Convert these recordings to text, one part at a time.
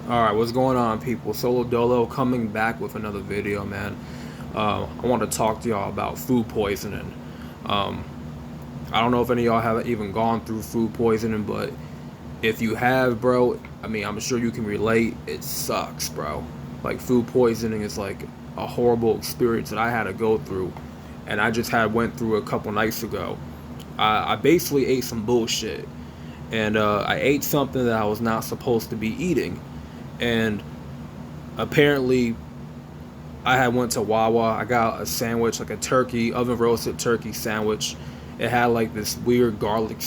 Alright, what's going on, people? Solo Dolo coming back with another video, man. I want to talk to y'all about food poisoning. Um, I don't know if any of y'all have even gone through food poisoning, but if you have, bro, I mean, I'm sure you can relate. It sucks, bro. Like, food poisoning is like a horrible experience that I had to go through, and I just had went through a couple nights ago. I basically ate some bullshit, and I ate something that I was not supposed to be eating, and apparently I had went to Wawa. I got a sandwich, like a turkey oven roasted turkey sandwich. It had like this weird garlic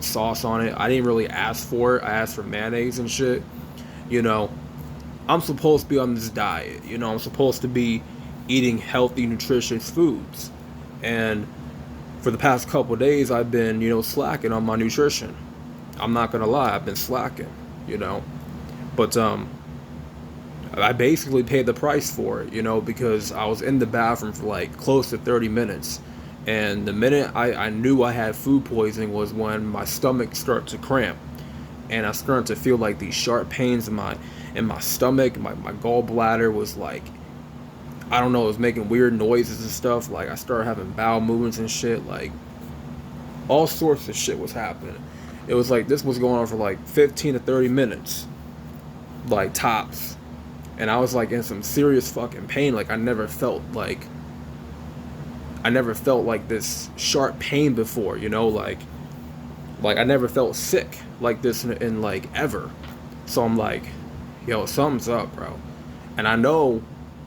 sauce on it. I didn't really ask for it. I asked for mayonnaise and shit. You know, I'm supposed to be on this diet. I'm supposed to be eating healthy, nutritious foods. And for the past couple of days, I've been, slacking on my nutrition. I'm not gonna lie, I've been slacking. You know, but I basically paid the price for it, because I was in the bathroom for like close to 30 minutes. And the minute I knew I had food poisoning was when my stomach started to cramp. And I started to feel like these sharp pains in my stomach. My gallbladder was like, I don't know, it was making weird noises and stuff. Like I started having bowel movements and shit. Like all sorts of shit was happening. It was like this was going on for like 15 to 30 minutes. Like tops. And I was like in some serious fucking pain. Like I never felt like this sharp pain before, like I never felt sick like this in like ever. So I'm like, yo, something's up, bro. And I know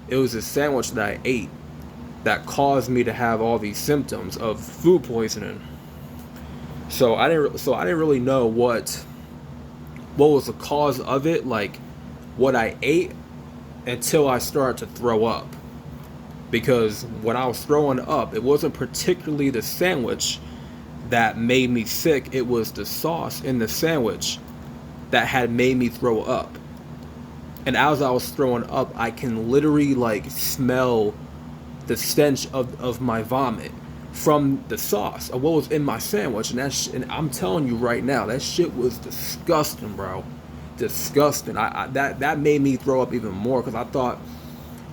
it was a sandwich that I ate that caused me to have all these symptoms of food poisoning. So I didn't really know what was the cause of it, like what I ate, until I started to throw up. Because when I was throwing up, it wasn't particularly the sandwich that made me sick, it was the sauce in the sandwich that had made me throw up. And as I was throwing up, I can literally like smell the stench of my vomit from the sauce of what was in my sandwich. And I'm telling you right now, that shit was disgusting, bro. Disgusting. That made me throw up even more, because I thought,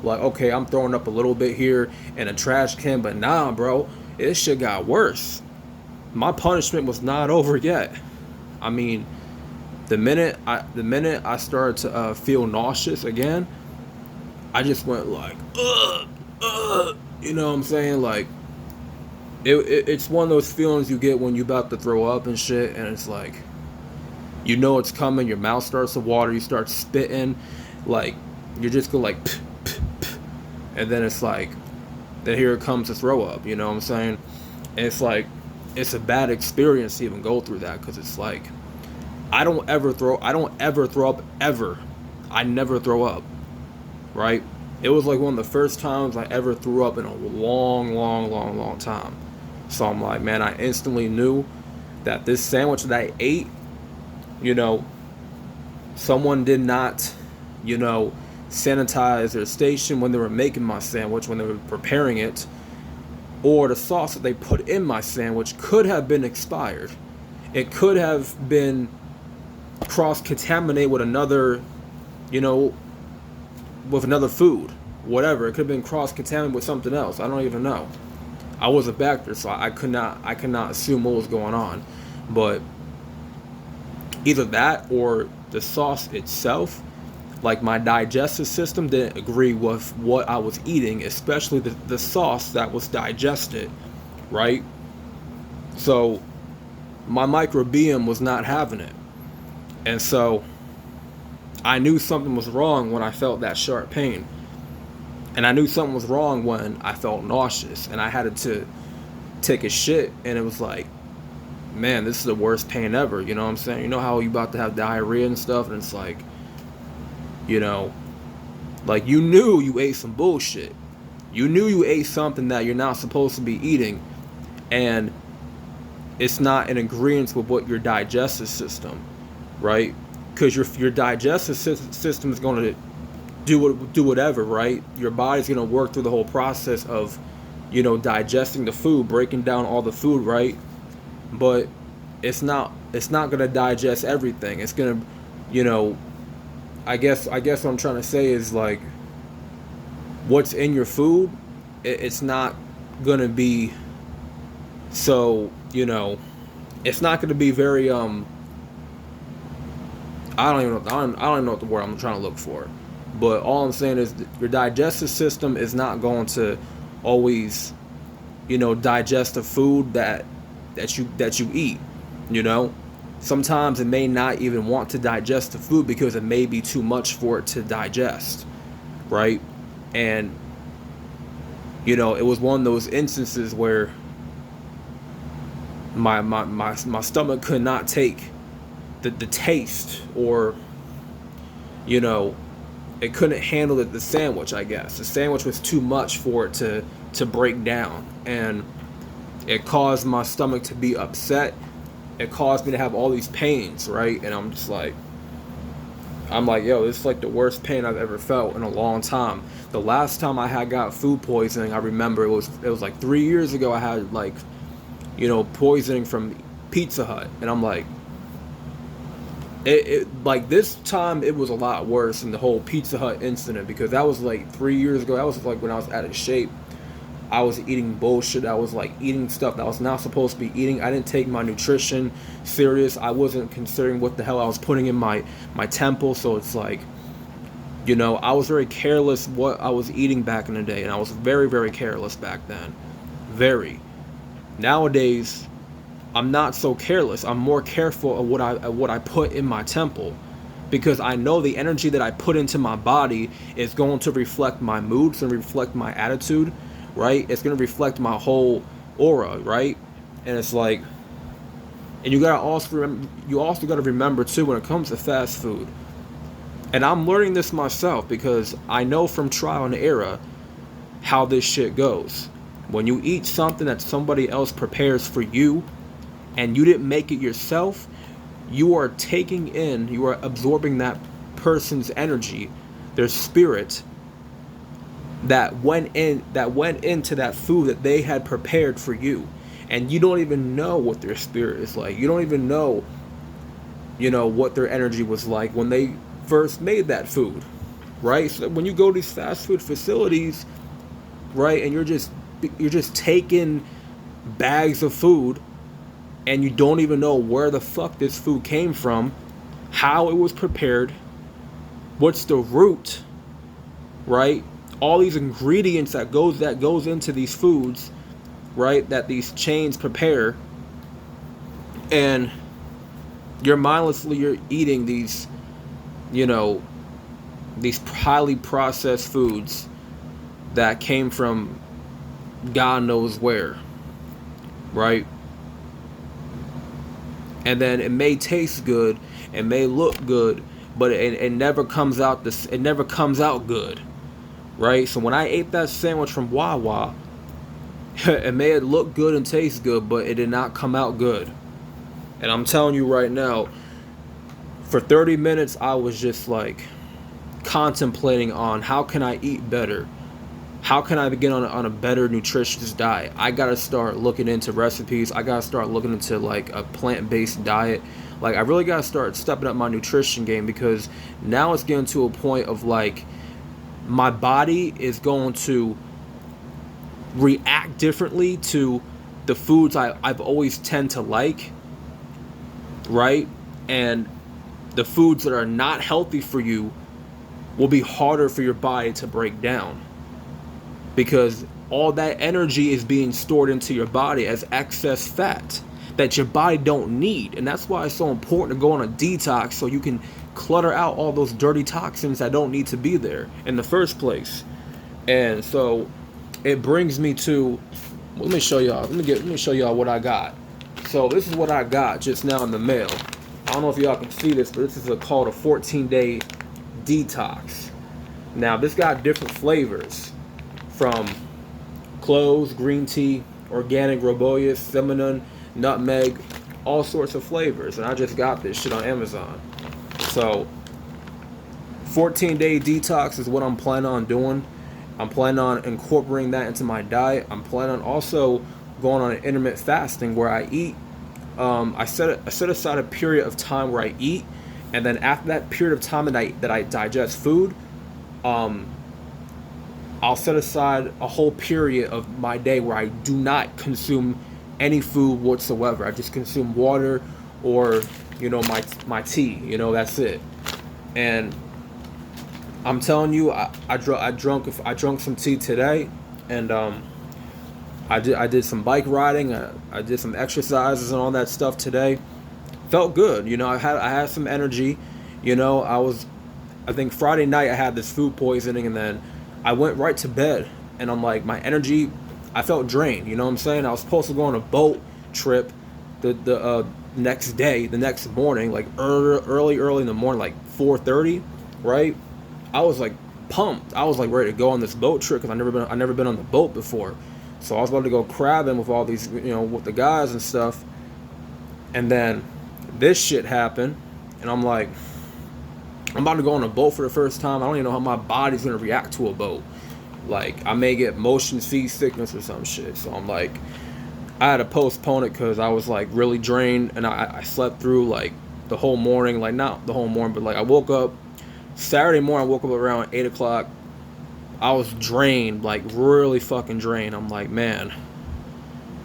like, okay, I'm throwing up a little bit here in a trash can, but nah, bro, this shit got worse. My punishment was not over yet. I mean, the minute I started to feel nauseous again, I just went like, you know what I'm saying? Like, it's one of those feelings you get when you about to throw up and shit, and it's like, it's coming. Your mouth starts to water. You start spitting, like you're just go like, and then it's like, then here it comes to throw up. You know what I'm saying? And it's like, it's a bad experience to even go through that, because it's like, I don't ever throw up ever. I never throw up, right? It was like one of the first times I ever threw up in a long, long, long, long time. So I'm like, man, I instantly knew that this sandwich that I ate, you know, someone did not, sanitize their station when they were making my sandwich, when they were preparing it, or the sauce that they put in my sandwich could have been expired. It could have been cross-contaminated with another, you know, with another food, whatever. It could have been cross-contaminated with something else. I don't even know. I wasn't back there, so I could not assume what was going on. But either that or the sauce itself, like my digestive system didn't agree with what I was eating, especially the sauce that was digested, right? So my microbiome was not having it. And so I knew something was wrong when I felt that sharp pain. And I knew something was wrong when I felt nauseous and I had to take a shit, and it was like, man, this is the worst pain ever. You know what I'm saying? You know how you about to have diarrhea and stuff, and it's like, like you knew you ate some bullshit. You knew you ate something that you're not supposed to be eating, and it's not in agreement with what your digestive system, right? Because your digestive system is going to do whatever, right? Your body's going to work through the whole process of, digesting the food, breaking down all the food, right? But it's not going to digest everything. It's going to, I guess what I'm trying to say is like what's in your food, it's not gonna be so, it's not gonna be very I don't even know what the word I'm trying to look for. But all I'm saying is that your digestive system is not going to always, digest the food that you eat, you know? Sometimes it may not even want to digest the food because it may be too much for it to digest, right? And it was one of those instances where my stomach could not take the taste, or you know it couldn't handle the sandwich. I guess the sandwich was too much for it to break down, and it caused my stomach to be upset. It caused me to have all these pains, right? And I'm like, yo, this is like the worst pain I've ever felt in a long time. The last time I had got food poisoning, I remember it was like 3 years ago. I had like, poisoning from Pizza Hut, and I'm like, it like this time it was a lot worse than the whole Pizza Hut incident, because that was like 3 years ago. That was like when I was out of shape. I was eating bullshit. I was like eating stuff that I was not supposed to be eating. I didn't take my nutrition serious. I wasn't considering what the hell I was putting in my temple. So it's like, I was very careless what I was eating back in the day, and I was very, very careless back then. Very. Nowadays, I'm not so careless. I'm more careful of what I put in my temple, because I know the energy that I put into my body is going to reflect my moods and reflect my attitude, right? It's going to reflect my whole aura, right? And it's like, and you also got to remember too, when it comes to fast food, and I'm learning this myself because I know from trial and error how this shit goes. When you eat something that somebody else prepares for you and you didn't make it yourself, you are absorbing that person's energy, their spirit that went into that food that they had prepared for you. And you don't even know what their spirit is like. You don't even know, what their energy was like when they first made that food, right? So when you go to these fast food facilities, right, and you're just taking bags of food, and you don't even know where the fuck this food came from, how it was prepared, what's the root, right? All these ingredients that goes into these foods, right, that these chains prepare, and you're eating these, these highly processed foods that came from God knows where, right? And then it may taste good, it may look good, but it never comes out good, right? So when I ate that sandwich from Wawa, it may have looked good and taste good, but it did not come out good. And I'm telling you right now, for 30 minutes I was just like contemplating on how can I eat better. How can I begin on a better nutritious diet? I gotta start looking into recipes. I gotta start looking into like a plant-based diet. Like I really gotta start stepping up my nutrition game, because now it's getting to a point of like my body is going to react differently to the foods I've always tend to like, right? And the foods that are not healthy for you will be harder for your body to break down, because all that energy is being stored into your body as excess fat that your body don't need. And that's why it's so important to go on a detox, so you can clutter out all those dirty toxins that don't need to be there in the first place. And so it brings me to, let me show y'all what I got. So this is what I got just now in the mail. I don't know if y'all can see this, but this is called a 14-day detox. Now this got different flavors, from cloves, green tea, organic Roboyas, cinnamon, nutmeg, all sorts of flavors. And I just got this shit on Amazon. So 14-day detox is what I'm planning on doing. I'm planning on incorporating that into my diet. I'm planning on also going on an intermittent fasting where I eat. I set aside a period of time where I eat, And then after that period of time that I digest food, um, I'll set aside a whole period of my day where I do not consume any food whatsoever. I just consume water or, my tea. That's it. And I'm telling you, I drunk some tea today, and I did some bike riding. I did some exercises and all that stuff today. Felt good. I had some energy. I think Friday night I had this food poisoning, and then I went right to bed, and I'm like, my energy, I felt drained. You know what I'm saying? I was supposed to go on a boat trip the next day, the next morning, like early in the morning, like 4:30, right? I was like pumped. I was like ready to go on this boat trip because I never been on the boat before. So I was about to go crabbing with all these, with the guys and stuff. And then this shit happened, and I'm like, I'm about to go on a boat for the first time. I don't even know how my body's gonna react to a boat. Like, I may get motion sickness or some shit. So I'm like, I had to postpone it because I was like really drained, and I slept through like the whole morning. Like, not the whole morning, but like I woke up Saturday morning. I woke up around 8 o'clock. I was drained, like really fucking drained. I'm like, man,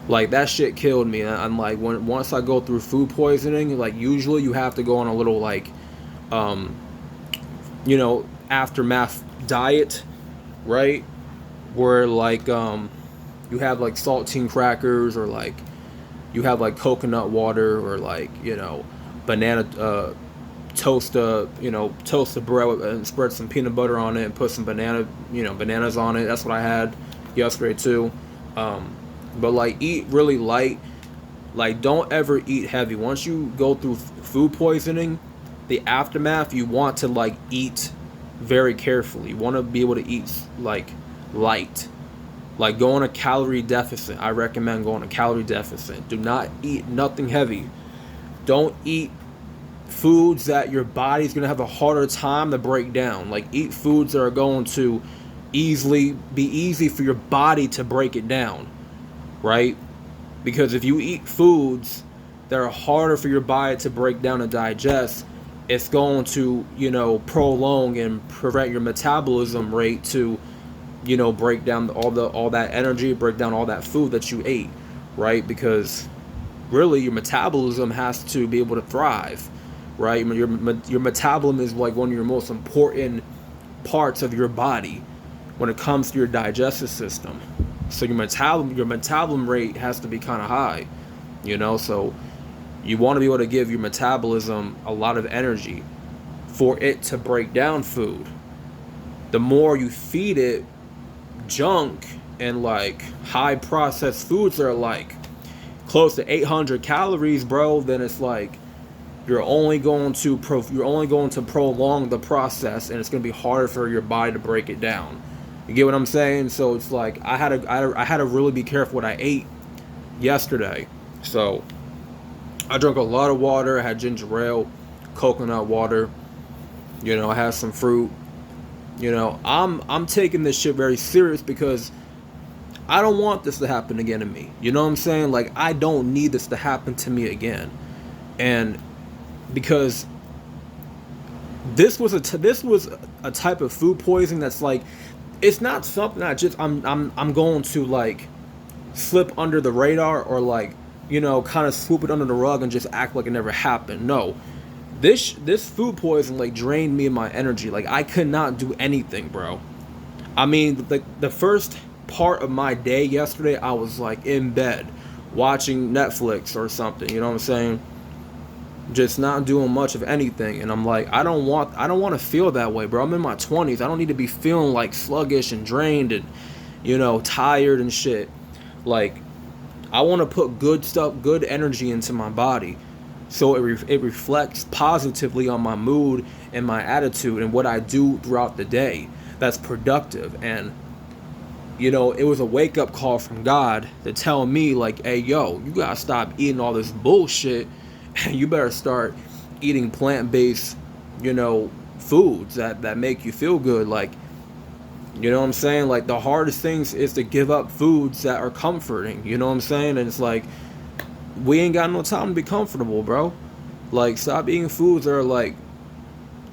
like that shit killed me. I'm like, once I go through food poisoning, like usually you have to go on a little like um aftermath diet, right? Where like you have like saltine crackers, or like you have like coconut water, or like banana toast the bread and spread some peanut butter on it and put some bananas on it. That's what I had yesterday too. But like, eat really light. Like, don't ever eat heavy. Once you go through food poisoning, the aftermath, you want to like eat very carefully. You want to be able to eat like light. Like, go on a calorie deficit. I recommend going on a calorie deficit. Do not eat nothing heavy. Don't eat foods that your body's going to have a harder time to break down. Like, eat foods that are going to be easy for your body to break it down, right? Because if you eat foods that are harder for your body to break down and digest, it's going to, prolong and prevent your metabolism rate to, break down all that energy, break down all that food that you ate, right? Because really your metabolism has to be able to thrive, right? Your metabolism is like one of your most important parts of your body when it comes to your digestive system. So your metabolism rate has to be kind of high, so you want to be able to give your metabolism a lot of energy for it to break down food. The more you feed it junk and like high processed foods that are like close to 800 calories, bro, then it's like you're only going to prolong the process, and it's going to be harder for your body to break it down. You get what I'm saying? So it's like I had to really be careful what I ate yesterday. So I drank a lot of water. I had ginger ale, coconut water. I had some fruit. I'm taking this shit very serious because I don't want this to happen again to me. You know what I'm saying? Like, I don't need this to happen to me again. And because this was a type of food poisoning that's like, it's not something that just I'm going to like slip under the radar, or like, kind of swoop it under the rug and just act like it never happened. No. This food poisoning like drained me of my energy. Like, I could not do anything, bro. I mean, the first part of my day yesterday, I was like in bed watching Netflix or something, you know what I'm saying? Just not doing much of anything. And I'm like, I don't want to feel that way, bro. I'm in my 20s. I don't need to be feeling like sluggish and drained and tired and shit. Like, I want to put good energy into my body, so it reflects positively on my mood and my attitude and what I do throughout the day that's productive. And it was a wake-up call from God to tell me, like, hey, yo, you gotta stop eating all this bullshit, and you better start eating plant-based foods that make you feel good. Like, you know what I'm saying? Like, the hardest things is to give up foods that are comforting, you know what I'm saying? And it's like, we ain't got no time to be comfortable, bro. Like, stop eating foods that are like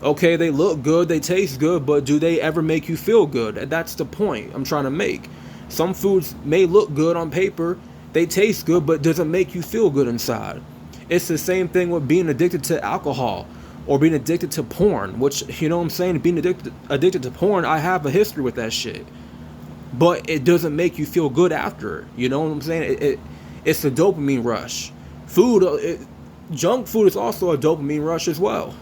Okay, they look good, they taste good, but do they ever make you feel good? That's the point I'm trying to make. Some foods may look good on paper, they taste good, but doesn't make you feel good inside. It's the same thing with being addicted to alcohol or being addicted to porn, which, you know what I'm saying? Being addicted to porn, I have a history with that shit. But it doesn't make you feel good after. You know what I'm saying? It's a dopamine rush. Junk food is also a dopamine rush as well.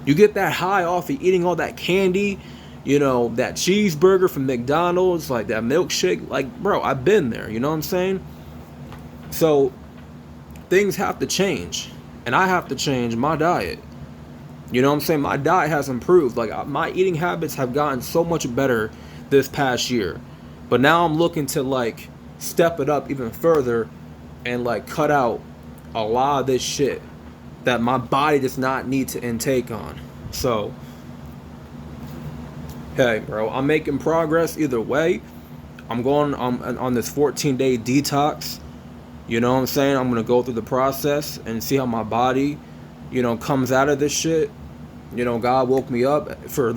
You get that high off of eating all that candy, that cheeseburger from McDonald's, like that milkshake. Like, bro, I've been there. You know what I'm saying? So things have to change, and I have to change my diet. You know what I'm saying? My diet has improved. Like, my eating habits have gotten so much better this past year. But now I'm looking to, like, step it up even further and, like, cut out a lot of this shit that my body does not need to intake on. So, hey, bro, I'm making progress either way. I'm going on this 14-day detox. You know what I'm saying? I'm going to go through the process and see how my body, comes out of this shit. God woke me up for,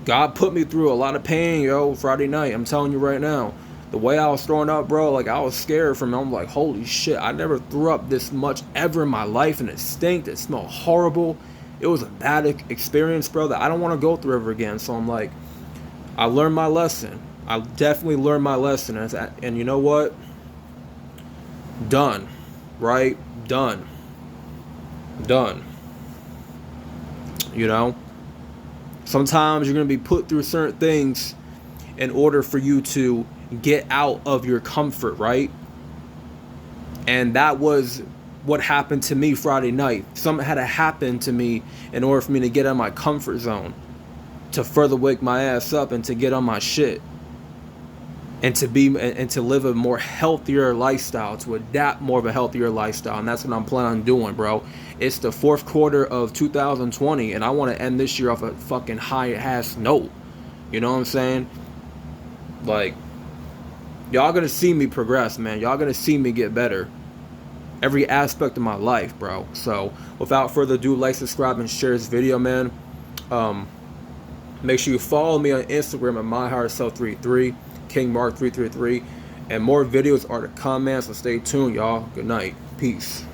God put me through a lot of pain, Friday night. I'm telling you right now. The way I was throwing up, bro, like, I was scared from it. I'm like, holy shit, I never threw up this much ever in my life, and it stinked. It smelled horrible. It was a bad experience, bro, that I don't want to go through ever again. So I'm like, I learned my lesson. I definitely learned my lesson. And you know what? Done. Right? Done. Sometimes you're going to be put through certain things in order for you to get out of your comfort, right? And that was what happened to me Friday night. Something had to happen to me in order for me to get out of my comfort zone, to further wake my ass up and to get on my shit, and to live a more healthier lifestyle, to adapt more of a healthier lifestyle. And that's what I'm planning on doing, bro. It's the fourth quarter of 2020, and I want to end this year off a fucking high-ass note. You know what I'm saying? Like, y'all gonna see me progress, man. Y'all gonna see me get better. Every aspect of my life, bro. So, without further ado, like, subscribe, and share this video, man. Make sure you follow me on Instagram at myhigherself33, KingMark333, and more videos are to come, man. So stay tuned, y'all. Good night. Peace.